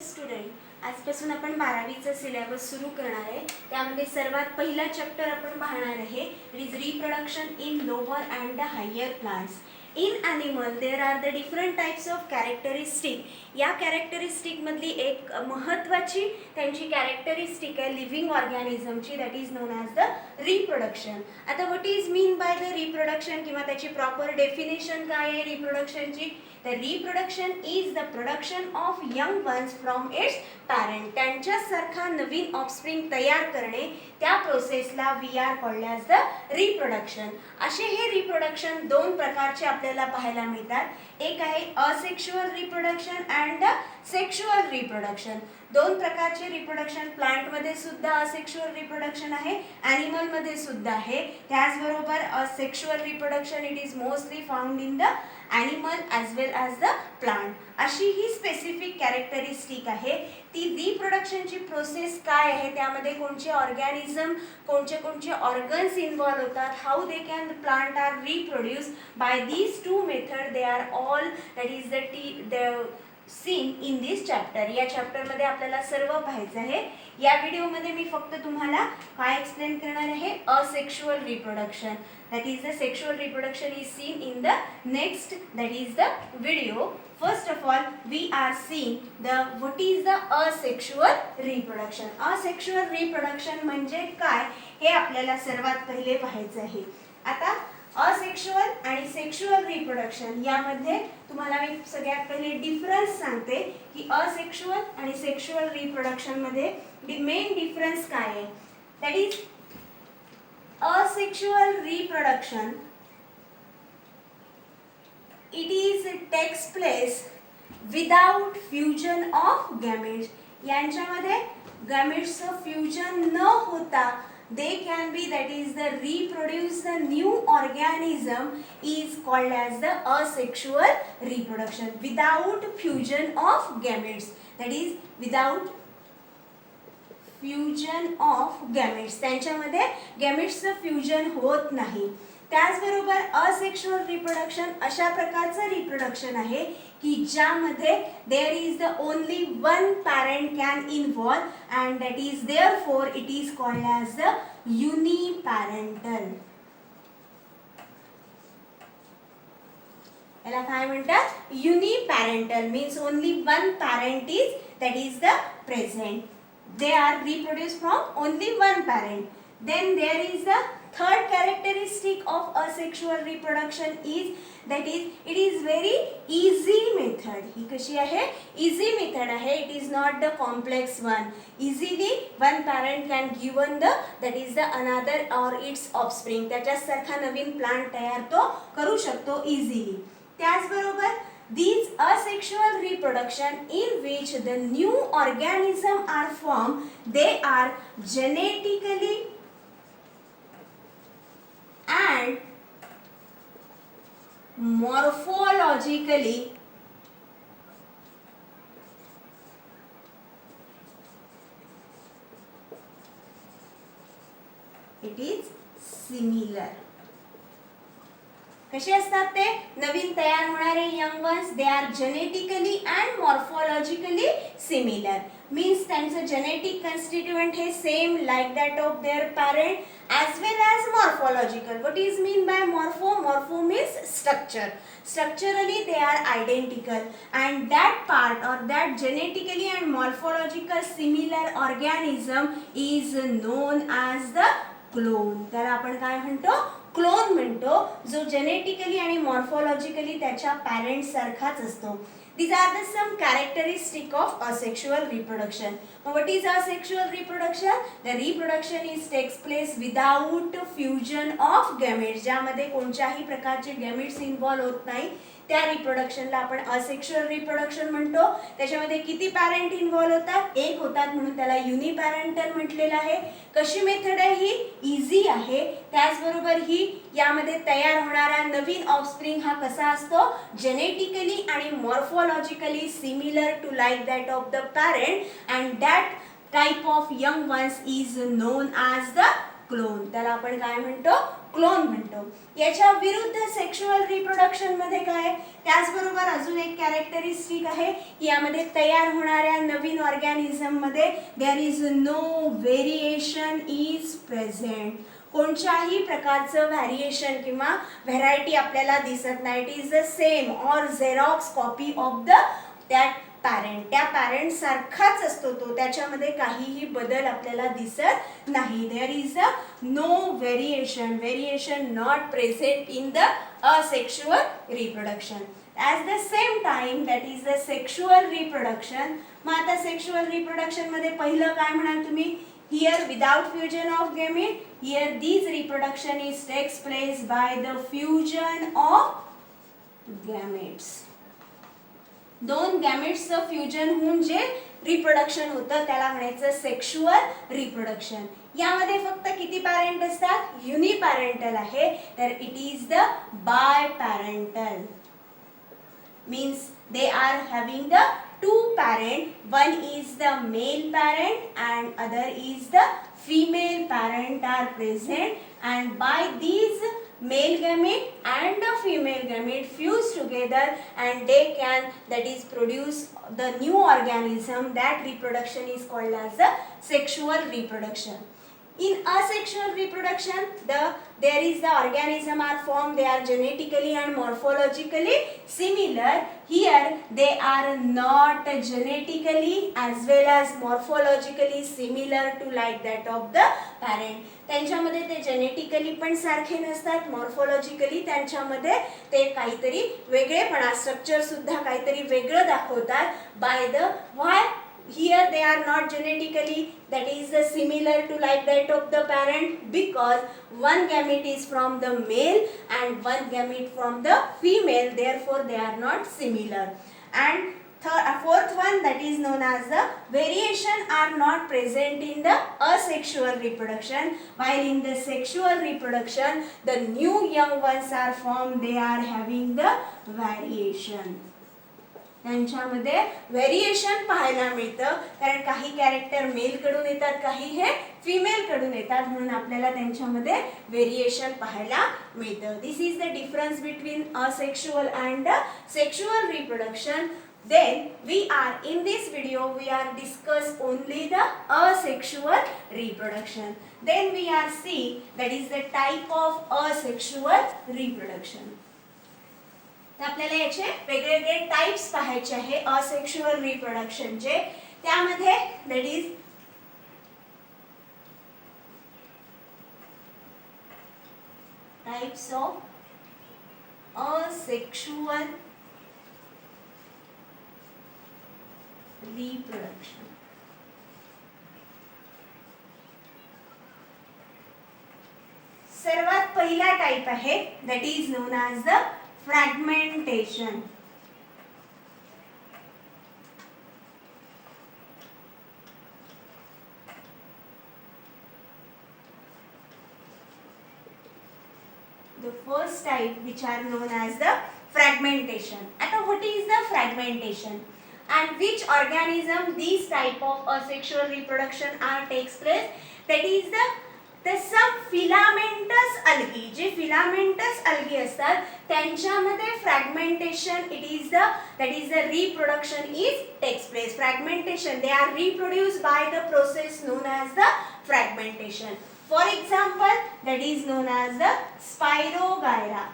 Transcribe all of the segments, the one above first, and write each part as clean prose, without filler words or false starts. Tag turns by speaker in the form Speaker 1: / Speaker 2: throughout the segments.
Speaker 1: Student आजपासून आपण 12वीचा syllabus सुरू करणार आहे. त्यामध्ये सर्वात पहिला चॅप्टर आपण पाहणार आहे. It is reproduction in lower and the higher plants. In animal there are the different types of characteristic. या कॅरेक्टरिस्टिकमधली एक महत्त्वाची त्यांची कॅरेक्टरिस्टिक आहे लिव्हिंग ऑर्गॅनिझमची, that is known as the reproduction. आता what is mean by the reproduction किंवा त्याची प्रॉपर डेफिनेशन काय आहे रिप्रोडक्शनची? The reproduction is the production of young ones from its parent. त्यांच्यासारखा नवीन ऑफस्प्रिंग तयार करणे, त्या प्रोसेसला we are called as the reproduction. असे हे रिप्रोडक्शन दोन प्रकारचे आपल्याला पाहायला मिळतात. एक आहे asexual reproduction and the sexual reproduction. दोन प्रकारचे रिप्रोडक्शन, प्लांटमध्ये सुद्धा असेक्शुअल रिप्रोडक्शन आहे, ॲनिमलमध्ये सुद्धा आहे. त्याचबरोबर asexual reproduction it is mostly found in the animal as well as the plant. अशी ही स्पेसिफिक कॅरेक्टरिस्टिक आहे. ती रिप्रोडक्शनची प्रोसेस काय आहे, त्यामध्ये कोणते ऑर्गॅनिझम, कोणते ऑर्गन्स इन्व्हॉल्व होतात, how they can plant are reproduce by these two method, they are all that is the seen in this chapter. या चॅप्टरमध्ये आपल्याला सर्व पाहायचं आहे. या व्हिडिओमध्ये मी फक्त तुम्हाला काय एक्सप्लेन करणार आहे, asexual reproduction. That is the sexual reproduction is seen in the next, that is the video. First of all, we are seeing the what is the asexual reproduction. Asexual reproduction म्हणजे काय हे आपल्याला सर्वात पहिले पाहायचं आहे. आता असेक्शुअल आणि सेक्शुअल रिप्रोडक्शन यामध्ये तुम्हाला मी सगळ्यात पहिले डिफरन्स सांगते की असेक्शुअल आणि सेक्शुअल रिप्रोडक्शन मध्ये मेन डिफरन्स काय आहे. That is asexual reproduction, it takes place without fusion of gametes. यांच्यामध्ये गॅमेट्सचं फ्युजन न होता they can be, that is the reproduce the new organism is called as the asexual reproduction. Without fusion of gametes, that is without fusion of gametes, त्यांच्यामध्ये गॅमेट्सचं fusion होत नाही. त्याचबरोबर asexual reproduction अशा प्रकारचं reproduction आहे की ज्यामध्ये there is the only one parent can involve and that is therefore it is called as the uniparental. याला काय म्हणतात? Uniparental means only one parent is that is the present. They are reproduced from only one parent. Then there is the third characteristic of asexual reproduction is that is it is very easy method. ही कशी आहे? Easy method आहे. It is not the complex one. Easily one parent can given the that is the another or its offspring. त्याच्यासारखा नवीन plant तयार तो करू शकतो easily. त्याचबरोबर these asexual reproduction in which the new organism are formed, they are genetically and morphologically it is similar. कसे असतात ते नवीन तयार होणारे young ones? They are genetically and morphologically similar. Means त्यांचं जेनेटिक कन्स्टिट्युएंट हे same like that of their parent as well as morphological. What is mean by morpho? Morpho means structure. Structurally they are identical and that part or that genetically and morphological similar organism is known as the clone. त्याला आपण काय म्हणतो? Clone म्हणतो, जो genetically आणि morphologically त्याच्या parents सारखाच असतो. These are the some characteristic of asexual reproduction. Now what is asexual reproduction? The reproduction is takes place without fusion of gametes. ज्यामध्ये कोणत्याही प्रकारचे gametes इन्व्हॉल्व होत नाही, त्या रिप्रोडक्शनला आपण असेक्शुअल रिप्रोडक्शन म्हणतो. त्याच्यामध्ये किती पॅरेंट इन्व्हॉल्व होतात? एक होतात, म्हणून त्याला युनिपॅरेंटल म्हटलेलं आहे. कशी मेथड आहे ही? इझी आहे. त्याचबरोबर ही यामध्ये तयार होणारा नवीन ऑफस्प्रिंग हा कसा असतो? जेनेटिकली आणि morphologically similar to like that of the parent and that type of young ones is known as the clone. त्याला आपण काय म्हणतो? क्लोन म्हणतो. याच्या विरुद्ध सेक्शुअल रिप्रोडक्शन मध्ये काय, त्याचबरोबर अजून एक कॅरेक्टरिस्टिक आहे की यामध्ये तयार होणाऱ्या नवीन ऑर्गॅनिझम मध्ये there is no variation is present. कोणत्याही प्रकारचं व्हॅरिएशन किंवा व्हरायटी आपल्याला दिसत नाही. It is the same or xerox copy of the that parent. त्या पॅरेंट सारखाच असतो तो, त्याच्यामध्ये काहीही बदल आपल्याला दिसत नाही. There is a no variation not present in the asexual reproduction. At the same time that is the sexual reproduction. मग आता सेक्शुअल रिप्रोडक्शन मध्ये पहिलं काय म्हणाल तुम्ही, here without fusion of gamete, here this reproduction is takes place by the fusion of gametes. दोन गॅमेट्सचं fusion होऊन जे रिप्रोडक्शन होतं त्याला म्हणायचं सेक्शुअल रिप्रोडक्शन. यामध्ये फक्त किती पॅरेंट असतात, युनिपॅरेंटल आहे, तर it is the biparental. means they are having the two parent, one is the male parent and other is the female parent are present, and by these male gamete and the female gamete fuse together and they can that is produce the new organism. That reproduction is called as the sexual reproduction. In asexual reproduction, there is the organism are formed. They are genetically and morphologically similar. Here they are not genetically as well as morphologically similar to like that of the parent. त्यांच्यामध्ये ते genetically पण सारखे नसतात, morphologically त्यांच्यामध्ये ते काहीतरी वेगळेपणा, structure सुद्धा काहीतरी वेगळं दाखवतात. By the way here they are not genetically that is similar to like that of the parent, because one gamete is from the male and one gamete from the female, therefore they are not similar. And fourth one, that is known as the variation are not present in the asexual reproduction, while in the sexual reproduction the new young ones are formed. They are having the variation. त्यांच्यामध्ये variation पाहायला मिळतं, कारण काही character mail कडून येतात, काही हे female कडून येतात, म्हणून आपल्याला त्यांच्यामध्ये व्हेरिएशन पाहायला मिळतं. This is the difference between asexual and sexual reproduction. Then we are in this video we are discuss only the asexual reproduction. Then we are see that is the type of asexual reproduction. आपल्याला याचे वेगवेगळे types पाहायचे आहे asexual रिप्रोडक्शनचे. त्यामध्ये that is types of asexual reproduction. सर्वात पहिला type आहे that is known as the fragmentation. The first type which are known as the fragmentation. Now what is the fragmentation and which organism these type of asexual reproduction are takes place? That is the some filamentous algae. जे filamentous algae असतात त्यांच्यामध्ये fragmentation it is the that is the reproduction is takes place. Fragmentation, they are reproduced by the process known as the fragmentation. For example, that is known as the Spirogyra.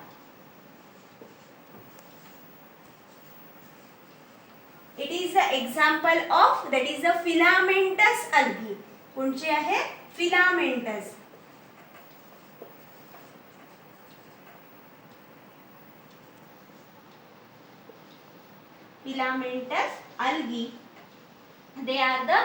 Speaker 1: It is the example of that is the filamentous algae. कोणचे आहे filamentous. Filamentous algae, they are the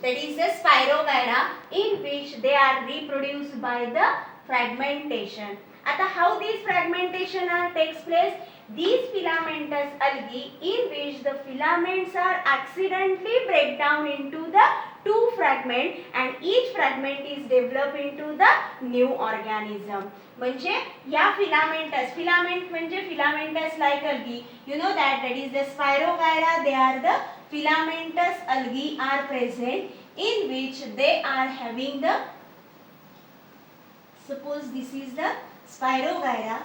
Speaker 1: that is the Spirogyra in which they are reproduced by the fragmentation. आता how this fragmentation takes place? These filamentous algae in which the filaments are accidentally break down into the two fragments and each fragment is developed into the new organism. म्हणजे या filamentous, filament म्हणजे filamentous like algae, you know that is the Spirogyra. They are the filamentous algae are present in which they are having the, suppose this is the Spirogyra.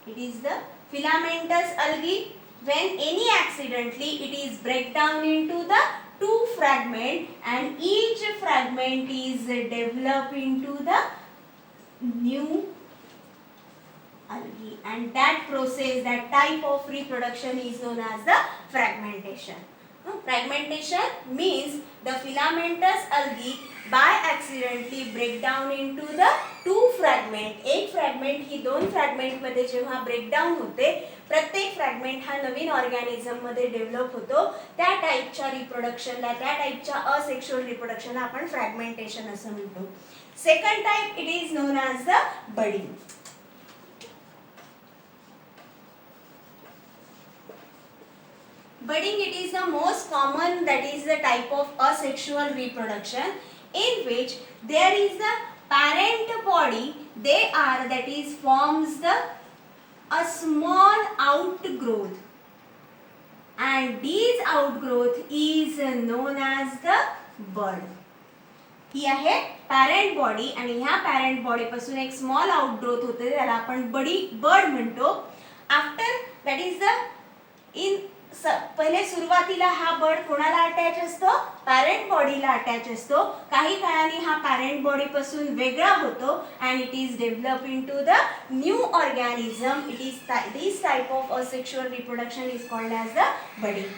Speaker 1: It is the filamentous algae. When any accidentally it is break down into the two fragment and each fragment is developed into the new algae, and that process, that type of reproduction is known as the fragmentation. Fragmentation means the filamentous algae by accidentally break down into the two fragment. एक fragment ही दोन fragment मध्ये जेव्हा breakdown होते, प्रत्येक fragment हा नवीन organism मध्ये develop होतो, त्या टाईपच्या रिप्रोडक्शनला, त्या टाईपच्या असेक्शुअल रिप्रोडक्शनला आपण फ्रॅगमेंटेशन असं म्हणतो. Second type it is known as the budding. Budding, it is the most common, that is the type of asexual reproduction in which there is the parent body, they are, that is forms the a small outgrowth, and this outgrowth is known as the bud. ही आहे parent body आणि ह्या parent body पासून एक small outgrowth होते, त्याला आपण बड म्हणतो. After that is the in पहिले सुरुवातीला हा बर्ड कोणाला अटॅच असतो, पॅरेंट बॉडीला अटॅच असतो. काही काळाने हा पॅरेंट बॉडी पासून वेगळा होतो and it is develop into the new organism. It is this type of asexual reproduction is called as the budding.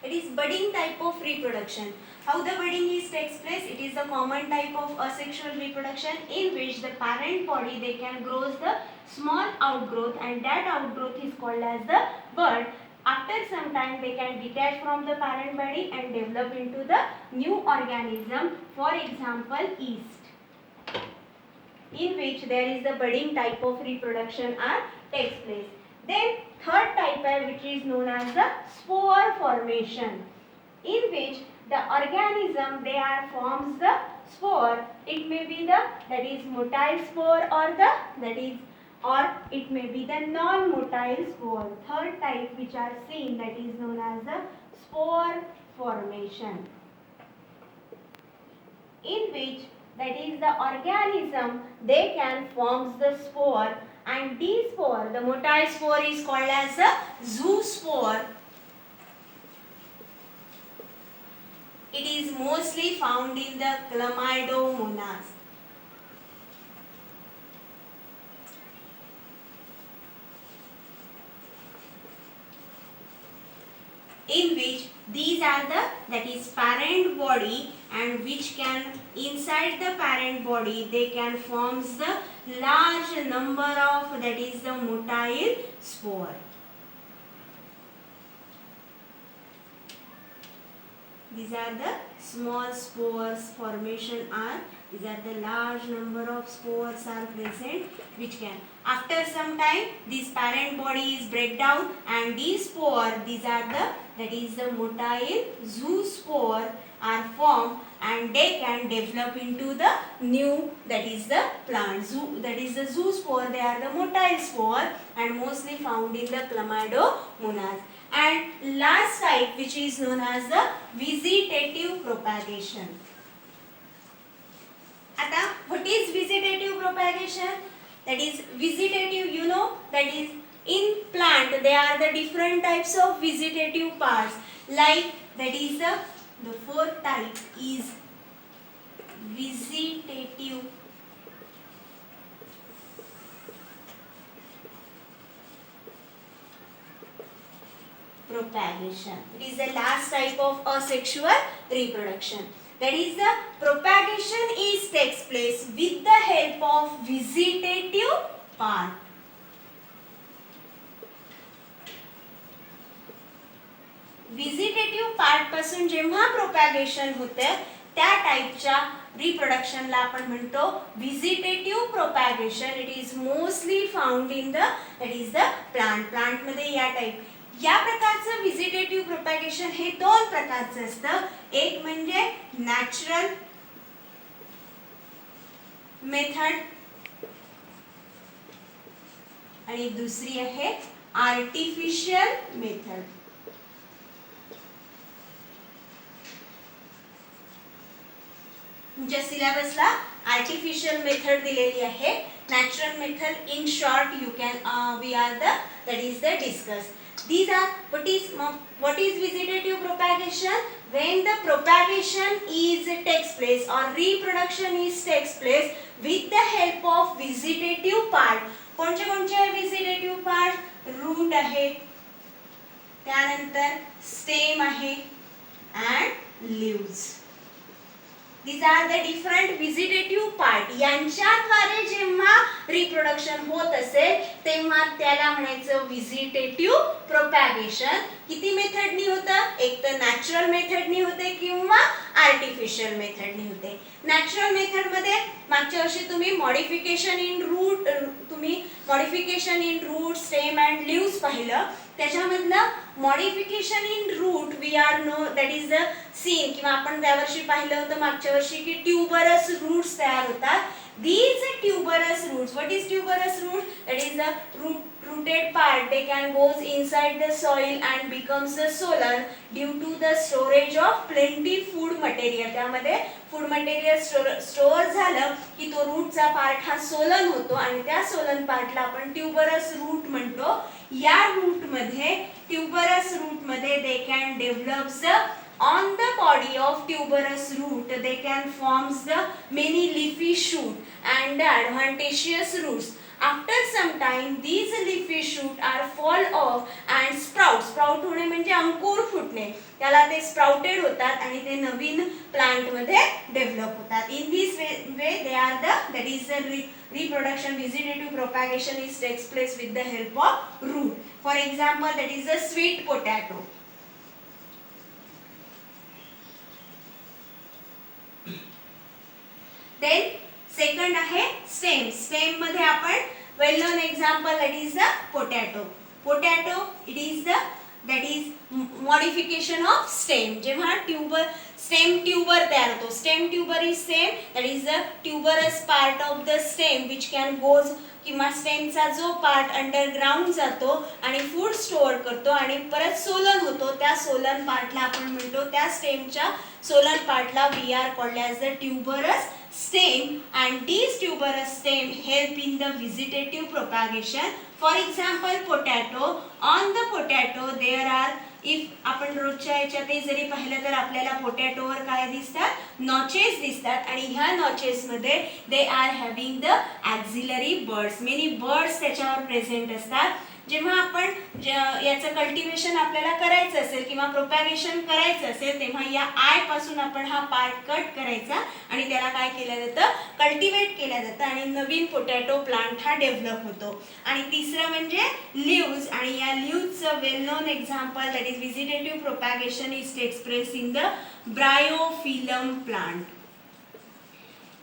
Speaker 1: It is budding type of reproduction. How the budding is takes place? It is the common type of asexual reproduction in which the parent body they can grows the small outgrowth, and that outgrowth is called as the bud. After some time they can detach from the parent body and develop into the new organism. For example, yeast, in which there is the budding type of reproduction takes place. Then third type which is known as the spore formation, in which the organism they are forms the spore. It may be the, that is motile spore, or the, that is, or it may be the non-motile spore. Third type which are seen, that is known as the spore formation, in which, that is the organism they can forms the spore, and this spore, the motile spore, is called as the zoospore. It is mostly found in the Chlamydomonas. In which these are the, that is parent body, and which can inside the parent body they can forms the large number of, that is the motile spore. These are the small spores formation are, these are the large number of spores are present, which can after some time this parent body is break down, and these spore, these are the, that is the motile zoospore are formed, and they can develop into the new, that is the plant. That is the zoospore, they are the motile spore and mostly found in the Chlamydomonas. And last type which is known as the vegetative propagation. Ata, what is vegetative propagation? That is vegetative, you know, that is in plant there are the different types of vegetative parts, like that is the fourth type is vegetative propagation. It is the last type of asexual reproduction. That is the propagation is takes place with the help of vegetative part. Vegetative part पासून जेव्हा propagation होते त्या टाइपच्या रिप्रोडक्शनला आपण म्हणतो vegetative propagation. It is mostly found in the, that is the plant. Plant मध्ये या type, या प्रकारचं व्हिजिटेटिव्ह प्रोपॅगेशन हे दोन प्रकारचं असतं. एक म्हणजे नॅचरल मेथड आणि दुसरी आहे आर्टिफिशियल मेथड. तुमच्या सिलेबसला आर्टिफिशियल मेथड दिलेली आहे. Natural method in short you can we are the that is the discuss. These are what is vegetative propagation? When the propagation is takes place or reproduction is takes place with the help of vegetative part. कोणते कोणते vegetative part? Route आहे, त्यानंतर stem आहे and leaves. These are the different vegetative part. यांच्याद्वारे जेव्हा reproduction होत असेल तेव्हा त्याला म्हणायचं व्हिजिटेटिव्ह प्रोपॅगेशन. किती मेथडनी होतं? एक तर नॅचरल मेथडनी होते किंवा आर्टिफिशियल मेथडनी होते. नॅचरल मेथड मध्ये मागच्या वर्षी तुम्ही modification in root stem and leaves पाहिलं. त्याच्यामधलं modification in root we are know that is the scion, किंवा आपण त्या वर्षी पाहिलं होतं मागच्या वर्षी की ट्यूबरस रूट्स तयार होतात. These tuberous roots, what is tuberous root? That is the rooted part. They can goes inside the soil and becomes the solar due to the storage of plenty food material. त्यामध्ये food material store झालं की तो रूटचा part हा सोलन होतो आणि त्या सोलन पार्टला आपण tuberous route म्हणतो. या रूटमध्ये tuberous रूटमध्ये they can develop the on the body of tuberous root they can forms the many leafy shoot and the adventitious roots. After some time these leafy shoot are fall off and sprout होणे म्हणजे अंकुर फुटणे, त्याला ते sprouted होतात आणि ते नवीन plant मध्ये develop होतात. In this way they are the that is the reproduction vegetative propagation is takes place with the help of root. For example, that is the sweet potato. Then second आहे stem. Stem मध्ये आपण well known example that is the potato. Potato it is the that is modification of stem. जेव्हा stem tuber तयार होतो. Stem tuber is same that is the tuberous part of the stem which can goes किंवा स्टेमचा जो part underground जातो आणि food store करतो आणि परत सोलन होतो. त्या सोलन पार्टला आपण म्हणतो, त्या स्टेमच्या सोलन पार्टला we are called as the tuberous stem, and these tuberous stem help in the vegetative propagation. For example, potato. On the potato there are, if आपण रोजच्या याच्यातही जरी पाहिलं तर आपल्याला पोटॅटोवर काय दिसतात? नॉचेस दिसतात आणि ह्या नॉचेस मध्ये दे are having the auxiliary birds. Many birds त्याच्यावर प्रेझेंट असतात. जेव्हा आपण याचं कल्टिवेशन आपल्याला करायचं असेल किंवा प्रोपॅगेशन करायचं असेल तेव्हा या आय पासून आपण हा पार्ट कट करायचा आणि त्याला काय केलं जातं? कल्टिवेट केलं जातं आणि नवीन पोटॅटो प्लांट हा डेव्हलप होतो. आणि तिसरं म्हणजे लीव्स, आणि या लीव्सचं well known example that is vegetative propagation is takes place in the bryophyllum plant,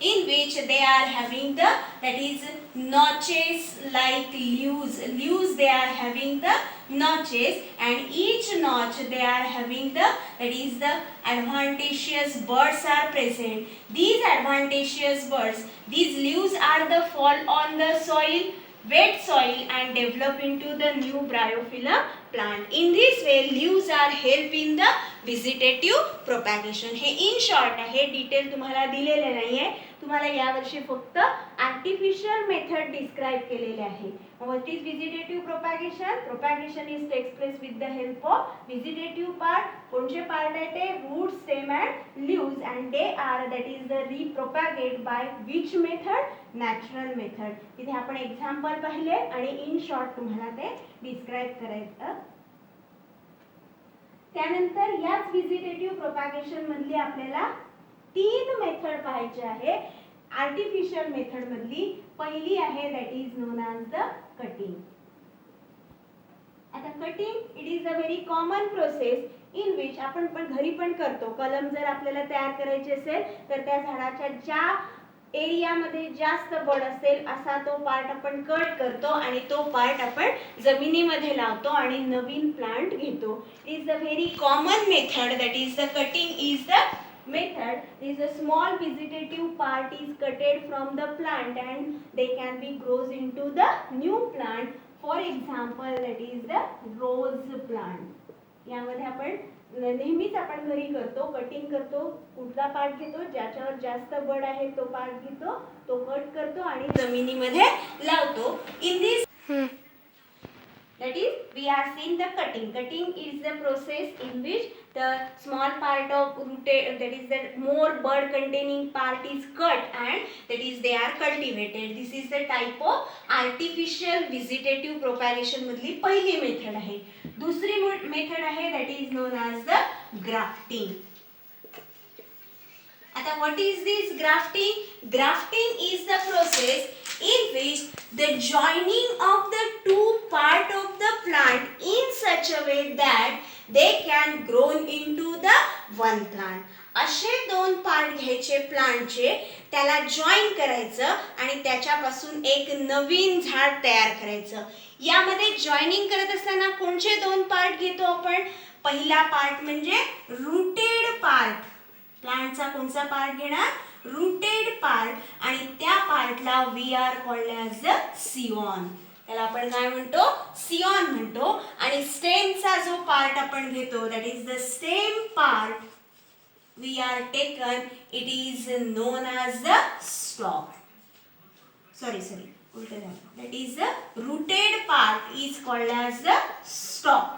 Speaker 1: in which they are having the that is notches like leaves they are having the notches, and each notch they are having the that is the adventitious buds are present. These adventitious buds, these leaves are the fall on the soil, wet soil, and develop into the new bryophyllum plant. In this way leaves are help in the vegetative propagation. हे in short आहे, detail तुम्हाला दिलेले नाहीये. तुम्हाला यावर्षी फक्त artificial method describe केलेले आहे. What is vegetative propagation? Propagation is takes place with the help of vegetative part. कोणते पार्ट आहे ते? Root, stem and leaves, and they are that is the repropagate by which method? Natural method. तिथे आपण example पाहिले आणि in short तुम्हाला ते describe करायचं. त्यानंतर याच व्हिजिटेटिव्ह प्रोपॅगेशन मधली आपल्याला 3 मेथड पाहायची आहे. आर्टिफिशियल मेथड मधली पहिली आहे that is known as the cutting. आता cutting it is a very common process in which आपण घरी पण करतो. कलम जर आपल्याला तयार करायचे असेल तर त्या झाडाच्या ज्या एरियामध्ये जास्त बड असेल असा तो पार्ट आपण कट करतो आणि तो पार्ट आपण जमिनीमध्ये लावतो आणि नवीन प्लांट घेतो. It is a very common method that is the cutting is the method. Is a small vegetative part is cutted from the plant and they can be grows into the new plant. For example, that is the rose plant. यामध्ये आपण नेहमीच आपण घरी करतो, cutting करतो. कुठला part घेतो, ज्याच्यावर जास्त बड आहे तो पार्ट घेतो, तो कट करतो आणि जमिनीमध्ये लावतो. In this that is we are seeing the cutting is the process in which the small part of rooted, that is the more bud containing part is cut and that is they are cultivated. This is the type of artificial vegetative propagation मधली पहिली method आहे. दुसरी method आहे that is known as the grafting. आता what is this grafting? Grafting is the process in which the joining of the two part of the plant in such a way that they can grow into the one plant. असे दोन part घ्यायचे प्लांटचे, त्याला join करायचं आणि त्याच्यापासून एक नवीन झाड तयार करायचं. यामध्ये जॉईनिंग करत असताना कोणते दोन पार्ट घेतो आपण? पहिला पार्ट म्हणजे रूटेड पार्ट. प्लांटचा कोणता पार्ट घेणार? Rooted part. आणि त्या पार्टला we are called as the scion. त्याला आपण काय म्हणतो? सिओन म्हणतो. आणि स्टेमचा जो पार्ट आपण घेतो that is the stem part we are taken, it is known as the stock. Sorry उलट झालं. That is the rooted part is called as the stock.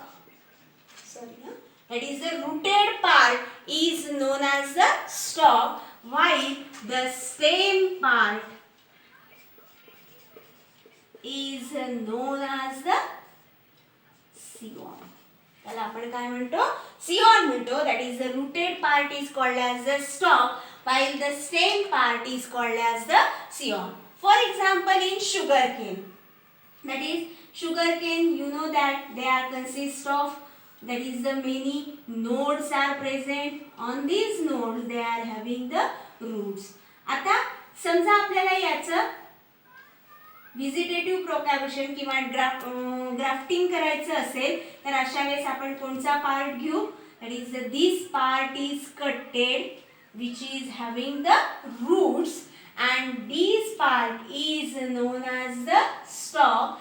Speaker 1: Sorry that is the rooted part is known as the stalk, while the stem part is known as the सिओन. त्याला आपण काय म्हणतो? सिओन म्हणतो. that is the rooted part is called as the stalk, while the stem part is called as the सिओन. For example, in sugarcane, that is sugarcane, you know that they are consist of, that is the many nodes are present. On these nodes they are having the roots. आता समजा आपल्याला याचं vegetative propagation किंवा grafting करायचं असेल तर अशा वेळेस आपण कोणता पार्ट घेऊ? That is this part is कटेड which is having the roots and this part is known as the stalk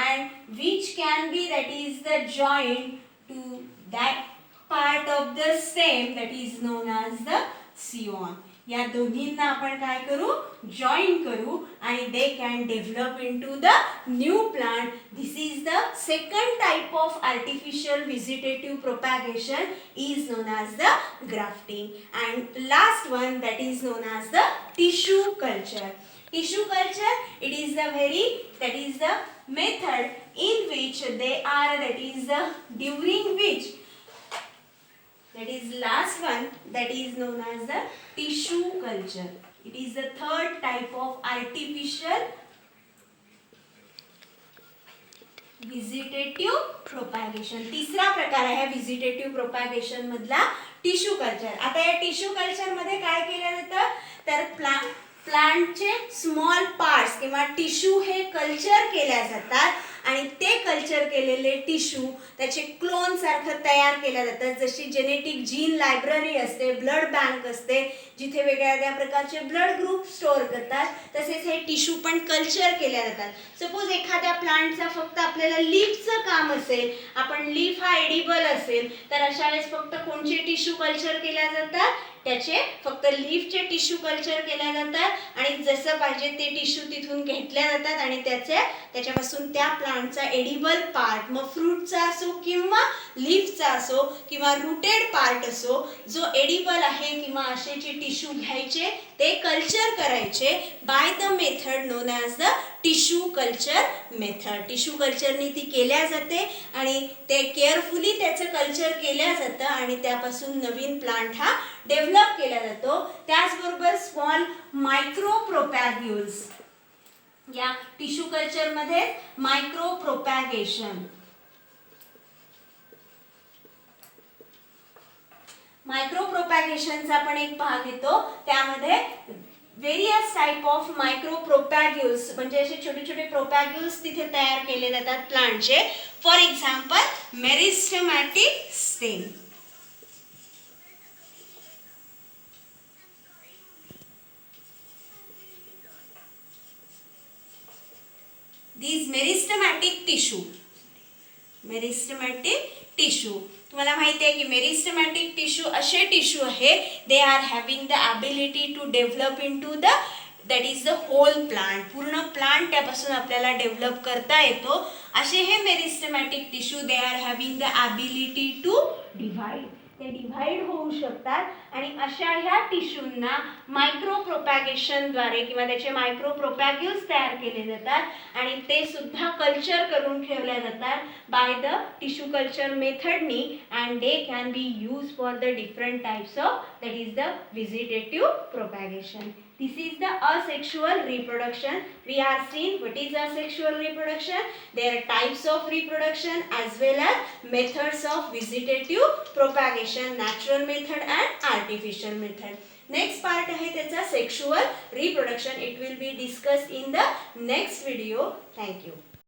Speaker 1: and which can be, that is the joint to that part of the stem that is known as the सिओन. या दोन्हींना आपण काय करू? Join करू आणि they can develop into the new plant. This is the second type of artificial vegetative propagation is known as the grafting. And last one, that is known as the tissue culture. Tissue culture, it is the that is the method in which they are, that is the during which, that is last one, that is known as the tissue culture. It is the third type of artificial vegetative propagation. तिसरा प्रकार आहे vegetative propagation मधला tissue culture. आता या tissue culture मध्ये काय केलं जातं तर प्लांटचे स्मॉल पार्ट्स किंवा टिश्यू हे कल्चर केल्या जातात आणि ते कल्चर केलेले टिश्यू त्याचे क्लोन सारखं तयार केल्या जातात. जशी जेनेटिक जीन लायब्ररी असते, ब्लड बँक असते जिथे वेगळ्या प्रकारचे ब्लड ग्रुप स्टोअर करतात, तसेच हे टिश्यू पण कल्चर केल्या जातात. सपोज एखाद्या प्लांटचा फक्त आपल्याला लीफचं काम असेल, आपण लीफ हा एडिबल असेल तर अशा वेळेस फक्त कोणचे टिश्यू कल्चर केल्या जातात? त्याचे फक्त लीफचे टिश्यू कल्चर केल्या जातात आणि जसं पाहिजे ते टिश्यू तिथून घेतल्या जातात आणि त्याच्यापासून त्या प्लांटचा एडिबल पार्ट, मग फ्रूटचा असो किंवा लीफचा असो किंवा रूटेड पार्ट असो, जो एडिबल आहे किंवा असेचे टिश्यू घ्यायचे, ते कल्चर करायचे by the method known as the tissue culture method. Tissue कल्चरनी ती केल्या जाते आणि ते केअरफुली त्याचं कल्चर केल्या जातं आणि त्यापासून नवीन प्लांट हा डेव्हलप केला जातो. त्याचबरोबर स्मॉल मायक्रो प्रोपॅग्युल्स, या टिश्यू कल्चर मध्ये मायक्रो प्रोपॅगेशन, मायक्रो प्रोपॅगेशनचा पण एक भाग येतो. त्यामध्ये वेरियस टाइप ऑफ मायक्रो प्रोपॅग्युल्स म्हणजे असे छोटे छोटे प्रोपॅग्युल्स तिथे तयार केले जातात प्लांटचे. For example meristematic stem. These meristematic tissue, meristematic tissue. तुम्हाला माहिती आहे की मेरिस्टेमॅटिक टिश्यू असे टिश्यू आहे they are having the ability to develop into the that is the whole plant. पूर्ण प्लांट त्यापासून आपल्याला डेव्हलप करता येतो. असे हे meristematic tissue they are having the ability to divide. ते डिव्हाइड होऊ शकतात आणि अशा ह्या टिश्यूंना मायक्रो प्रोपॅगेशनद्वारे किंवा त्याचे मायक्रो प्रोपॅग्युल्स तयार केले जातात आणि ते सुद्धा कल्चर करून ठेवल्या जातात बाय द टिश्यू कल्चर मेथडनी and they can be use for the different types of that is the vegetative propagation. This is the asexual reproduction. We are seeing what is asexual reproduction. There are types of reproduction as well as methods of vegetative propagation, natural method and artificial method. Next part आहे त्याचा sexual reproduction. It will be discussed in the next video. Thank you.